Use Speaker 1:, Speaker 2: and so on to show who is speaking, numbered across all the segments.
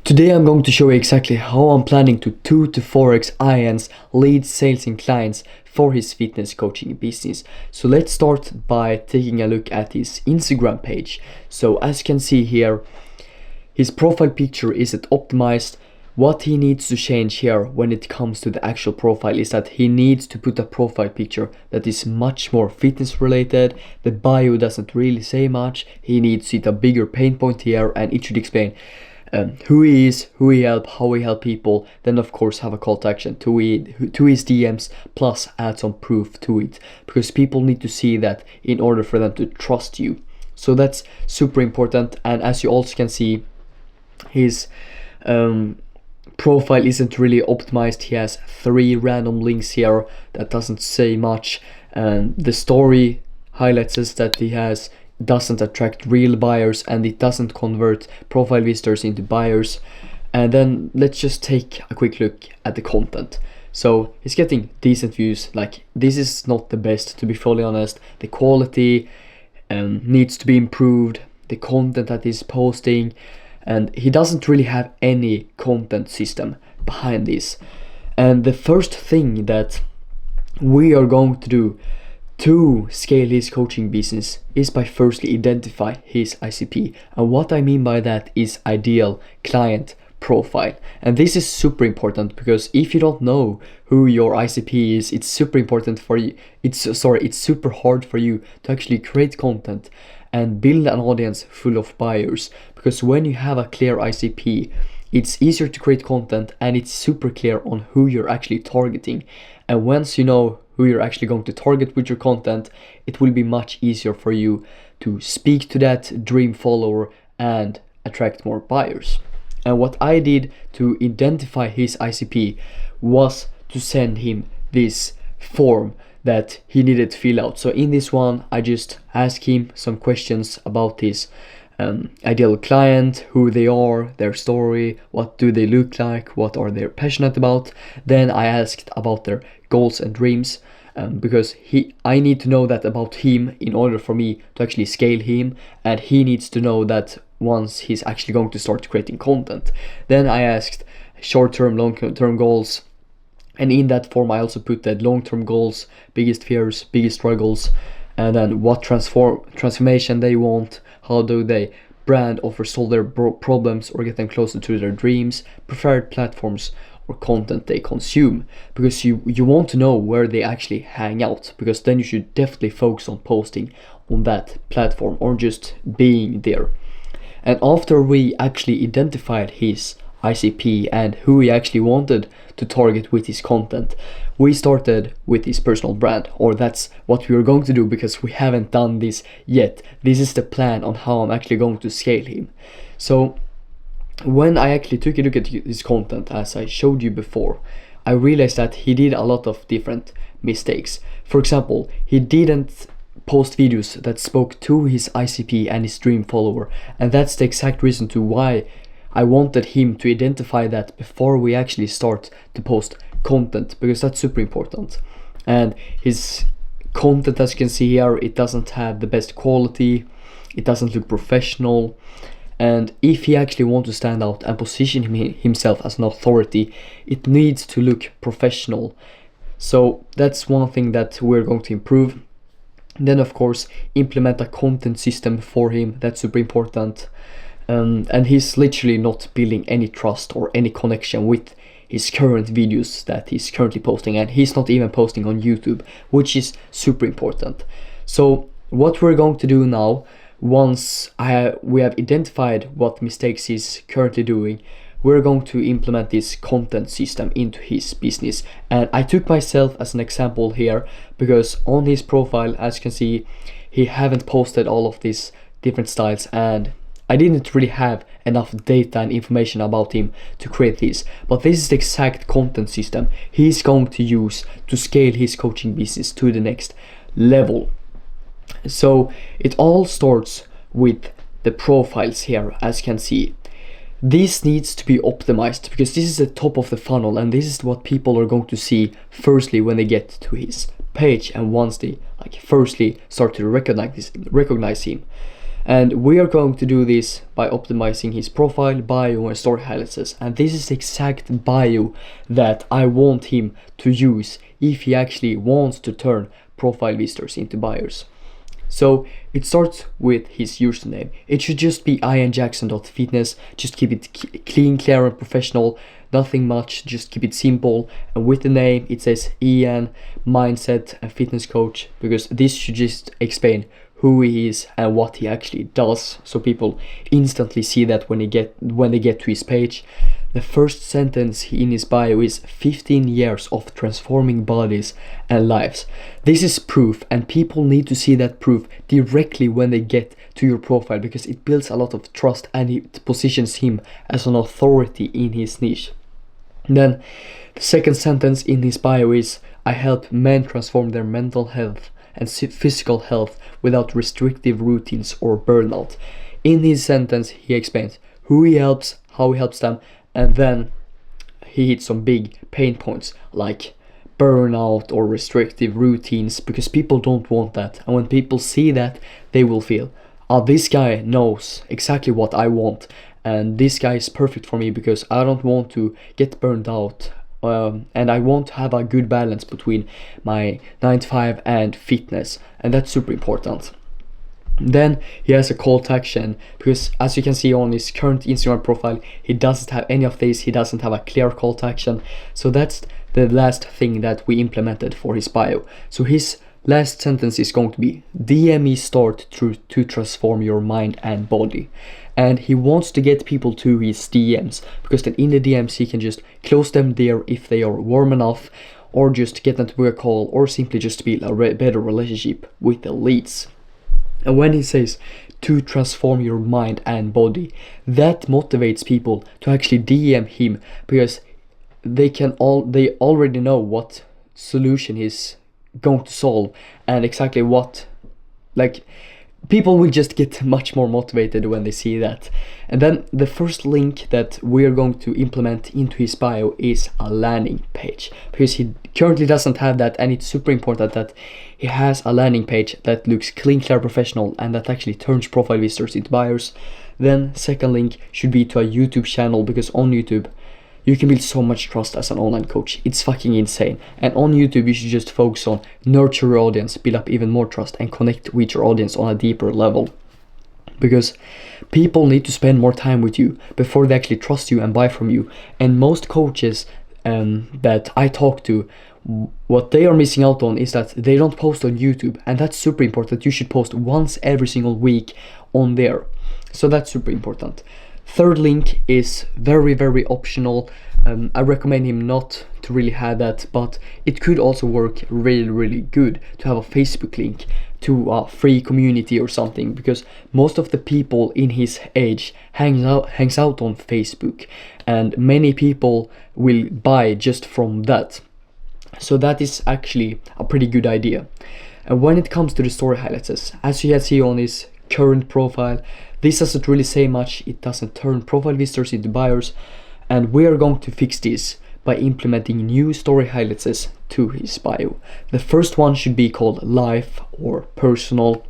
Speaker 1: Today I'm going to show you exactly how I'm planning to 2 to 4x IN's lead sales and clients for his fitness coaching business. So let's start by taking a look at his Instagram page. So as you can see here, his profile picture isn't optimized. What he needs to change here when it comes to the actual profile is that he needs to put a profile picture that is much more fitness related. The bio doesn't really say much. He needs to hit a bigger pain point here, and it should explain who he is, who he helps, how he helps people. Then of course have a call to action to his DMs, plus add some proof to it, because people need to see that in order for them to trust you. So that's super important. And as you also can see, his profile isn't really optimized. He has 3 random links here that doesn't say much, and the story highlights us that he doesn't attract real buyers, and it doesn't convert profile visitors into buyers. And then let's just take a quick look at the content. So he's getting decent views. Like, this is not the best, to be fully honest. The quality needs to be improved, the content that he's posting, and he doesn't really have any content system behind this. And the first thing that we are going to do to scale his coaching business is by firstly identify his ICP. And what I mean by that is ideal client profile. And this is super important, because if you don't know who your ICP is, it's super important for you. It's super hard for you to actually create content and build an audience full of buyers. Because when you have a clear ICP, it's easier to create content, and it's super clear on who you're actually targeting. And once you know who you're actually going to target with your content, it will be much easier for you to speak to that dream follower and attract more buyers. And what I did to identify his ICP was to send him this form that he needed to fill out. So in this one, I just asked him some questions about his ideal client, who they are, their story, what do they look like, what are they passionate about. Then I asked about their goals and dreams, because I need to know that about him in order for me to actually scale him, and he needs to know that once he's actually going to start creating content. Then I asked short-term, long-term goals, and in that form I also put the long-term goals, biggest fears, biggest struggles, and then what transformation they want, how do they brand, offer, solve their problems, or get them closer to their dreams, preferred platforms or content they consume. Because you want to know where they actually hang out, because then you should definitely focus on posting on that platform or just being there. And after we actually identified his ICP and who he actually wanted to target with his content, we started with his personal brand, or that's what we were going to do, because we haven't done this yet. This is the plan on how I'm actually going to scale him. So when I actually took a look at his content, as I showed you before, I realized that he did a lot of different mistakes. For example, he didn't post videos that spoke to his ICP and his dream follower, and that's the exact reason to why I wanted him to identify that before we actually start to post content, because that's super important. And his content, as you can see here, it doesn't have the best quality, it doesn't look professional, and if he actually wants to stand out and position himself as an authority, it needs to look professional. So that's one thing that we're going to improve. Then of course implement a content system for him, that's super important. And he's literally not building any trust or any connection with his current videos that he's currently posting, and he's not even posting on YouTube, which is super important. So what we're going to do now, once we have identified what mistakes he's currently doing, we're going to implement this content system into his business. And I took myself as an example here, because on his profile, as you can see, he haven't posted all of these different styles, and I didn't really have enough data and information about him to create this. But this is the exact content system he's going to use to scale his coaching business to the next level. So it all starts with the profiles here, as you can see. This needs to be optimized, because this is the top of the funnel, and this is what people are going to see firstly when they get to his page, and once they firstly start to recognize him. And we are going to do this by optimizing his profile, bio and story highlights. And this is the exact bio that I want him to use if he actually wants to turn profile visitors into buyers. So it starts with his username. It should just be ianjackson.fitness. Just keep it clean, clear and professional. Nothing much, just keep it simple. And with the name it says Ian Mindset and Fitness Coach, because this should just explain who he is and what he actually does, so people instantly see that when they get to his page. The first sentence in his bio is 15 years of transforming bodies and lives. This is proof, and people need to see that proof directly when they get to your profile, because it builds a lot of trust and it positions him as an authority in his niche. Then the second sentence in his bio is, I help men transform their mental health and physical health without restrictive routines or burnout. In his sentence he explains who he helps, how he helps them, and then he hits some big pain points like burnout or restrictive routines, because people don't want that. And when people see that, they will feel, oh, this guy knows exactly what I want, and this guy is perfect for me because I don't want to get burned out. And I want to have a good balance between my 9 to 5 and fitness, and that's super important. Then he has a call to action, because as you can see on his current Instagram profile, he doesn't have any of these. He doesn't have a clear call to action, so that's the last thing that we implemented for his bio. So his last sentence is going to be, DM me start to transform your mind and body. And he wants to get people to his DMs, because then in the DMs he can just close them there if they are warm enough, or just get them to book a call, or simply just build a better relationship with the leads. And when he says to transform your mind and body, that motivates people to actually DM him, because they already know what solution he's going to solve, and exactly what, like, people will just get much more motivated when they see that. And then the first link that we're going to implement into his bio is a landing page, because he currently doesn't have that, and it's super important that he has a landing page that looks clean, clear, professional, and that actually turns profile visitors into buyers. Then second link should be to a YouTube channel, because on YouTube you can build so much trust as an online coach. It's fucking insane. And on YouTube you should just focus on nurture your audience, build up even more trust, and connect with your audience on a deeper level. Because people need to spend more time with you before they actually trust you and buy from you. And most coaches that I talk to, what they are missing out on is that they don't post on YouTube, and that's super important. You should post once every single week on there. So that's super important. Third link is very, very optional. I recommend him not to really have that, but it could also work really, really good to have a Facebook link to a free community or something, because most of the people in his age hangs out on Facebook, and many people will buy just from that. So that is actually a pretty good idea. And when it comes to the story highlights, as you can see on his current profile, this doesn't really say much. It doesn't turn profile visitors into buyers, and we are going to fix this by implementing new story highlights to his bio. The first one should be called life or personal,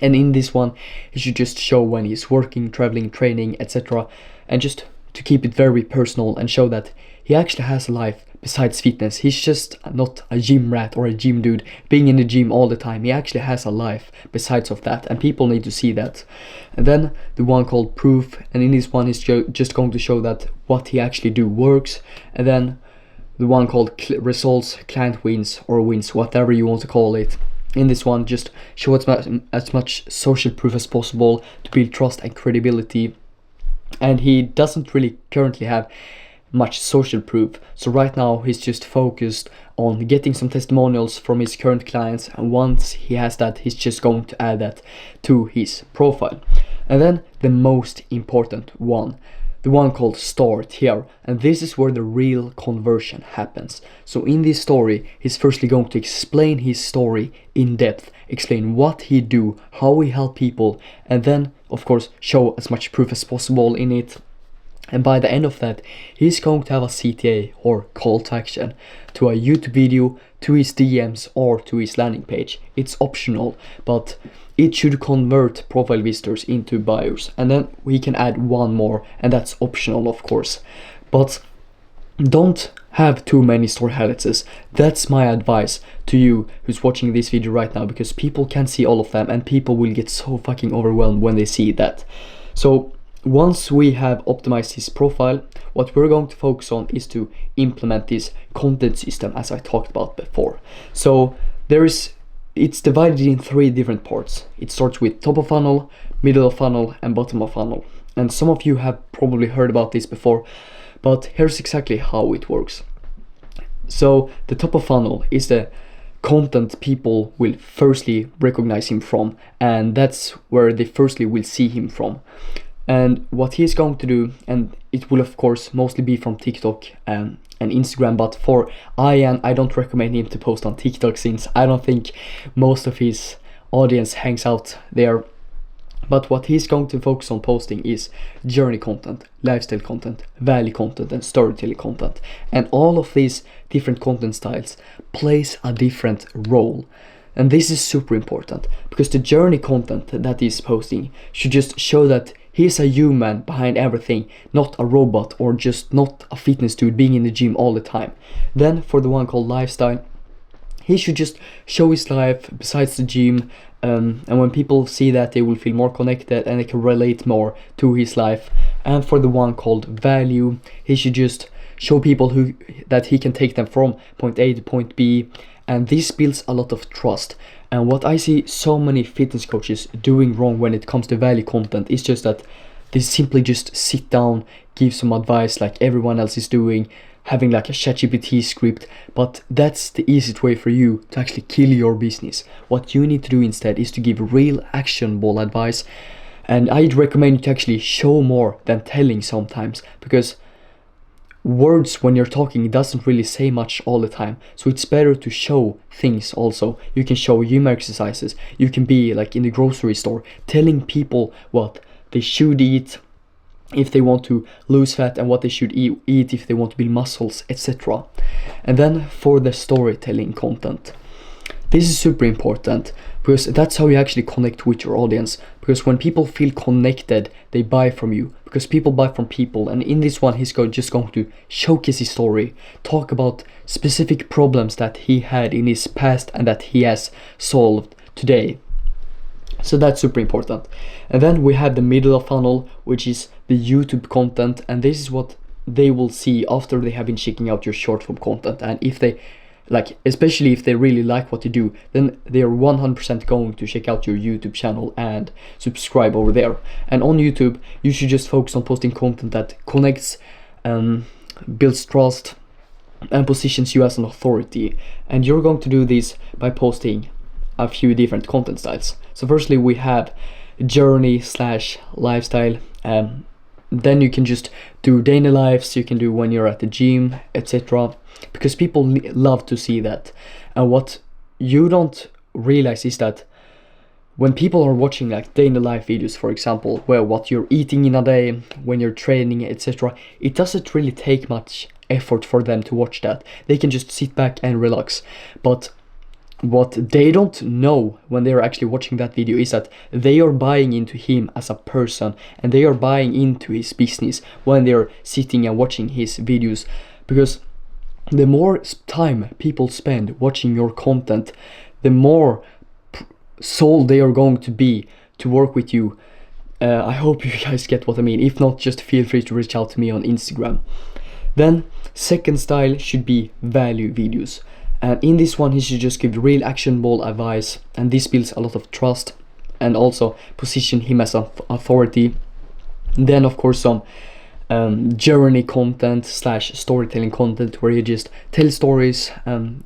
Speaker 1: and in this one he should just show when he's working, traveling, training, etc., and just to keep it very personal and show that he actually has a life besides fitness. He's just not a gym rat or a gym dude being in the gym all the time. He actually has a life besides of that, and people need to see that. And then the one called proof, and in this one is just going to show that what he actually do works. And then the one called results, client wins, or wins, whatever you want to call it. In this one, just show as much social proof as possible to build trust and credibility. And he doesn't really currently have much social proof, so right now he's just focused on getting some testimonials from his current clients, and once he has that, he's just going to add that to his profile. And then the most important one, the one called start here, and this is where the real conversion happens. So in this story, he's firstly going to explain his story in depth, explain what he do, how he help people, and then of course show as much proof as possible in it. And by the end of that, he's going to have a CTA or call to action to a YouTube video, to his DMs, or to his landing page. It's optional, but it should convert profile visitors into buyers. And then we can add one more, and that's optional, of course. But don't have too many story highlights. That's my advice to you who's watching this video right now, because people can't see all of them and people will get so fucking overwhelmed when they see that. So once we have optimized his profile, what we're going to focus on is to implement this content system as I talked about before. So it's divided in 3 different parts. It starts with top of funnel, middle of funnel, and bottom of funnel. And some of you have probably heard about this before, but here's exactly how it works. So the top of funnel is the content people will firstly recognize him from, and that's where they firstly will see him from. And what he's going to do, and it will of course mostly be from TikTok and Instagram, but for Ian, I don't recommend him to post on TikTok since I don't think most of his audience hangs out there. But what he's going to focus on posting is journey content, lifestyle content, value content, and storytelling content. And all of these different content styles plays a different role. And this is super important, because the journey content that he's posting should just show that he's a human behind everything, not a robot or just not a fitness dude being in the gym all the time. Then for the one called lifestyle, he should just show his life besides the gym, and when people see that, they will feel more connected and they can relate more to his life. And for the one called value, he should just show people that he can take them from point A to point B, and this builds a lot of trust. And what I see so many fitness coaches doing wrong when it comes to value content is just that they simply just sit down, give some advice like everyone else is doing, having like a ChatGPT script. But that's the easiest way for you to actually kill your business. What you need to do instead is to give real actionable advice. And I'd recommend you to actually show more than telling sometimes, because words when you're talking doesn't really say much all the time. So it's better to show things also. You can show humor exercises. You can be like in the grocery store telling people what they should eat if they want to lose fat, and what they should eat if they want to build muscles, etc. And then for the storytelling content, this is super important, because that's how you actually connect with your audience. Because when people feel connected, they buy from you, because people buy from people. And in this one, he's just going to showcase his story, talk about specific problems that he had in his past and that he has solved today. So that's super important. And then we have the middle of funnel, which is the YouTube content, and this is what they will see after they have been checking out your short form content. And if they especially if they really like what you do, then they're 100% going to check out your YouTube channel and subscribe over there. And on YouTube, you should just focus on posting content that connects, builds trust, and positions you as an authority. And you're going to do this by posting a few different content styles. So firstly, we have journey / lifestyle. Then you can just do daily lives, you can do when you're at the gym, etc. Because people love to see that. And what you don't realize is that when people are watching like daily life videos, for example, where what you're eating in a day, when you're training, etc., it doesn't really take much effort for them to watch that. They can just sit back and relax. But what they don't know when they're actually watching that video is that they are buying into him as a person, and they are buying into his business when they're sitting and watching his videos. Because the more time people spend watching your content, the more sold they are going to be to work with you. I hope you guys get what I mean. If not, just feel free to reach out to me on Instagram. Then second style should be value videos. And in this one, he should just give real actionable advice, and this builds a lot of trust and also position him as an authority. Then of course some journey content / storytelling content, where he just tells stories,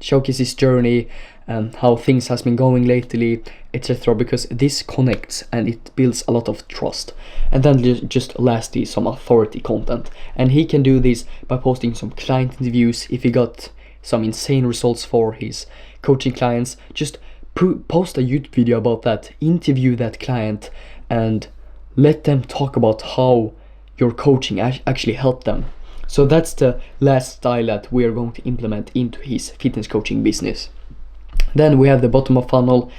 Speaker 1: showcases his journey, how things has been going lately, etc. Because this connects and it builds a lot of trust. And then just lastly, some authority content, and he can do this by posting some client interviews. If he got some insane results for his coaching clients, just post a YouTube video about that, interview that client, and let them talk about how your coaching actually helped them. So that's the last style that we are going to implement into his fitness coaching business. Then we have the bottom of funnel,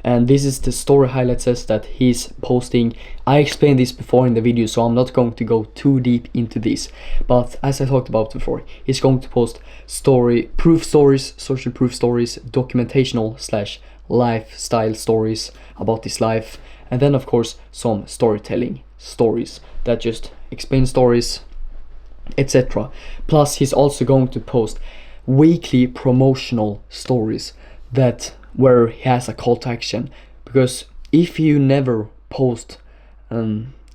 Speaker 1: and this is the story highlights that he's posting. I explained this before in the video, so I'm not going to go too deep into this, but as I talked about before, he's going to post proof stories, social proof stories, documentational slash lifestyle stories about his life, and then of course some storytelling stories that just explain stories, etc. Plus he's also going to post weekly promotional stories that where he has a call to action, because if you never post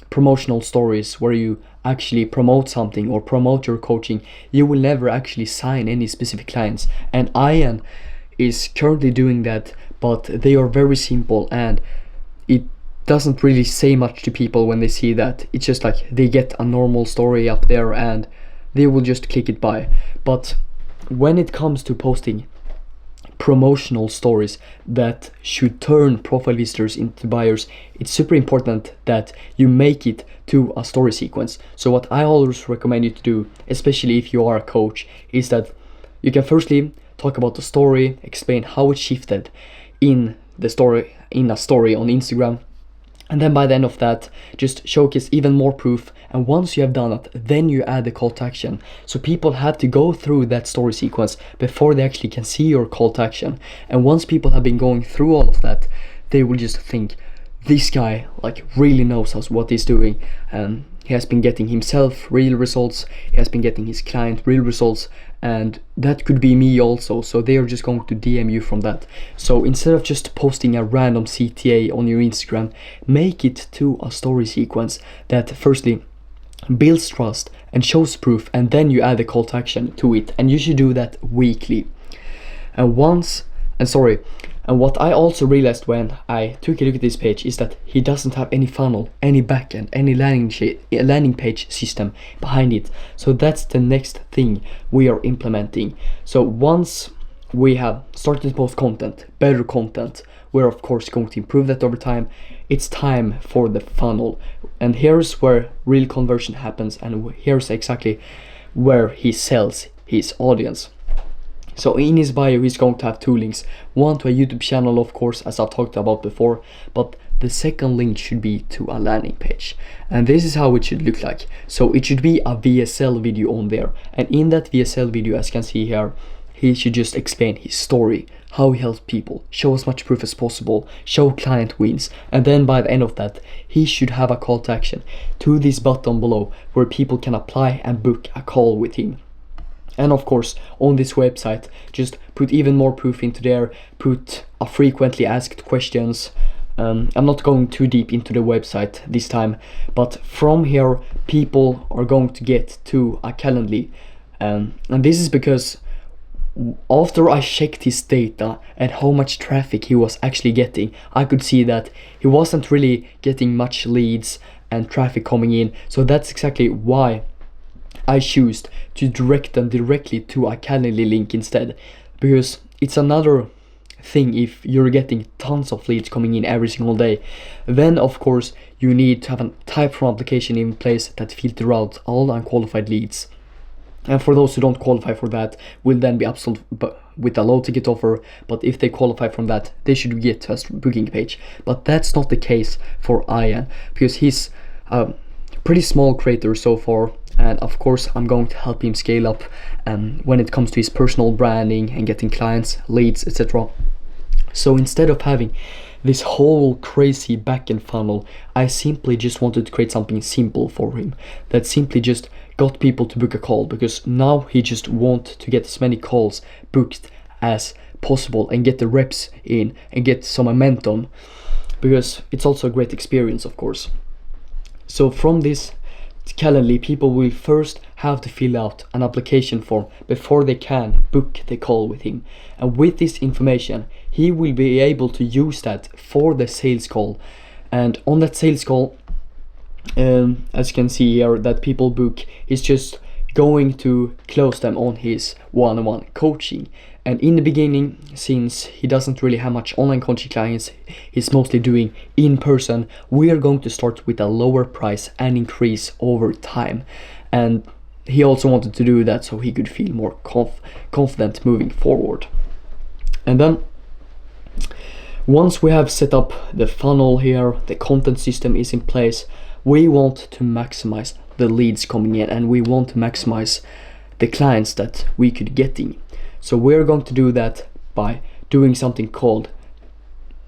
Speaker 1: promotional stories where you actually promote something or promote your coaching, you will never actually sign any specific clients. And Ian is currently doing that, but they are very simple and it doesn't really say much to people when they see that. It's just like they get a normal story up there and they will just click it by. But when it comes to posting promotional stories that should turn profile visitors into buyers, it's super important that you make it to a story sequence. So what I always recommend you to do, especially if you are a coach, is that you can firstly talk about the story, explain how it shifted in a story on Instagram, and then by the end of that, just showcase even more proof. And once you have done it, then you add the call to action. So people have to go through that story sequence before they actually can see your call to action. And once people have been going through all of that, they will just think, this guy like really knows what he's doing, and he has been getting himself real results, he has been getting his client real results, and that could be me also. So they are just going to DM you from that. So instead of just posting a random CTA on your Instagram, make it to a story sequence that firstly builds trust and shows proof, and then you add a call to action to it, and you should do that weekly. And what I also realized when I took a look at this page is that he doesn't have any funnel, any backend, any landing page system behind it. So that's the next thing we are implementing. So once we have started to post content, better content, we're of course going to improve that over time. It's time for the funnel, and here's where real conversion happens, and here's exactly where he sells his audience. So in his bio, he's going to have two links. One to a YouTube channel, of course, as I've talked about before, but the second link should be to a landing page. And this is how it should look like. So it should be a VSL video on there. And in that VSL video, as you can see here, he should just explain his story, how he helps people, show as much proof as possible, show client wins. And then by the end of that, he should have a call to action to this button below where people can apply and book a call with him. And of course, on this website, just put even more proof into there, put a frequently asked questions. I'm not going too deep into the website this time, but from here, people are going to get to a Calendly. And this is because after I checked his data and how much traffic he was actually getting, I could see that he wasn't really getting much leads and traffic coming in. So that's exactly why I choose to direct them directly to a Calendly link instead, because it's another thing if you're getting tons of leads coming in every single day. Then of course you need to have a Typeform application in place that filter out all unqualified leads. And for those who don't qualify for that, will then be upsold with a low ticket offer. But if they qualify from that, they should get to a booking page. But that's not the case for Ian, because he's a pretty small creator so far. And of course, I'm going to help him scale up when it comes to his personal branding and getting clients, leads, etc. So instead of having this whole crazy backend funnel, I simply just wanted to create something simple for him that simply just got people to book a call, because now he just wants to get as many calls booked as possible and get the reps in and get some momentum, because it's also a great experience, of course. So from this Calendly, people will first have to fill out an application form before they can book the call with him. And with this information, he will be able to use that for the sales call. And on that sales call, as you can see here, that people book, he's just going to close them on his one-on-one coaching. And in the beginning, since he doesn't really have much online coaching clients, he's mostly doing in person, we are going to start with a lower price and increase over time. And he also wanted to do that so he could feel more confident moving forward. And then Once we have set up the funnel here, the content system is in place, we want to maximize the leads coming in, and we want to maximize the clients that we could get in. So we're going to do that by doing something called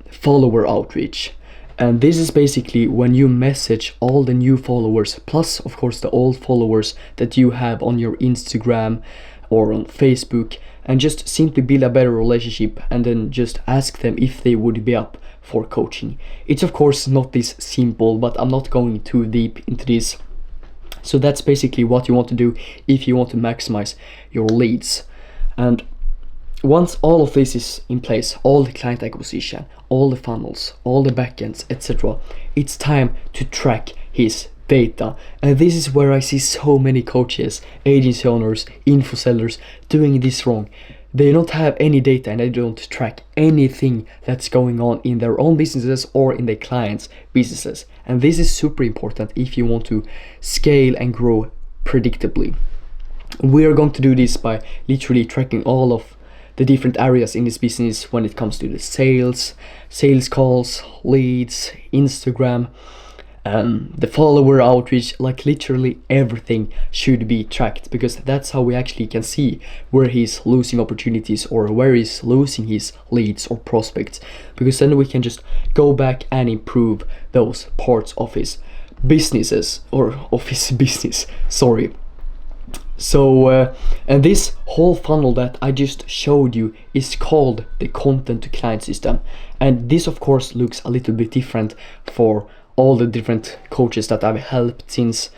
Speaker 1: follower outreach. And this is basically when you message all the new followers, plus of course the old followers that you have on your Instagram or on Facebook, and just simply build a better relationship and then just ask them if they would be up for coaching. It's of course not this simple, but I'm not going too deep into this. So that's basically what you want to do if you want to maximize your leads. And once all of this is in place, all the client acquisition, all the funnels, all the backends, etc., it's time to track his data. And this is where I see so many coaches, agency owners, info sellers doing this wrong. They don't have any data and they don't track anything that's going on in their own businesses or in their clients' businesses. And this is super important if you want to scale and grow predictably. We are going to do this by literally tracking all of the different areas in this business when it comes to the sales calls, leads, Instagram, the follower outreach. Like literally everything should be tracked, because that's how we actually can see where he's losing opportunities or where he's losing his leads or prospects, because then we can just go back and improve those parts of his businesses or of his business, sorry. So and this whole funnel that I just showed you is called the content to client system, and this of course looks a little bit different for all the different coaches that I've helped, since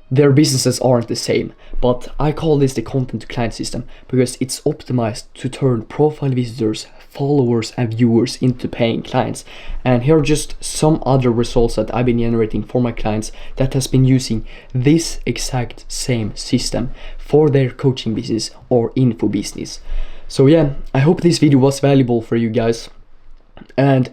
Speaker 1: their businesses aren't the same. But I call this the content to client system because it's optimized to turn profile visitors, followers and viewers into paying clients. And here are just some other results that I've been generating for my clients that has been using this exact same system for their coaching business or info business. So yeah, I hope this video was valuable for you guys, and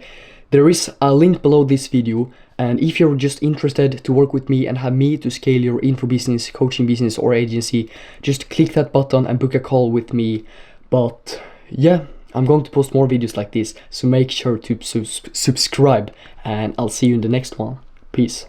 Speaker 1: there is a link below this video. And if you're just interested to work with me and have me to scale your info business, coaching business or agency, just click that button and book a call with me. But yeah, I'm going to post more videos like this, so make sure to subscribe, and I'll see you in the next one. Peace.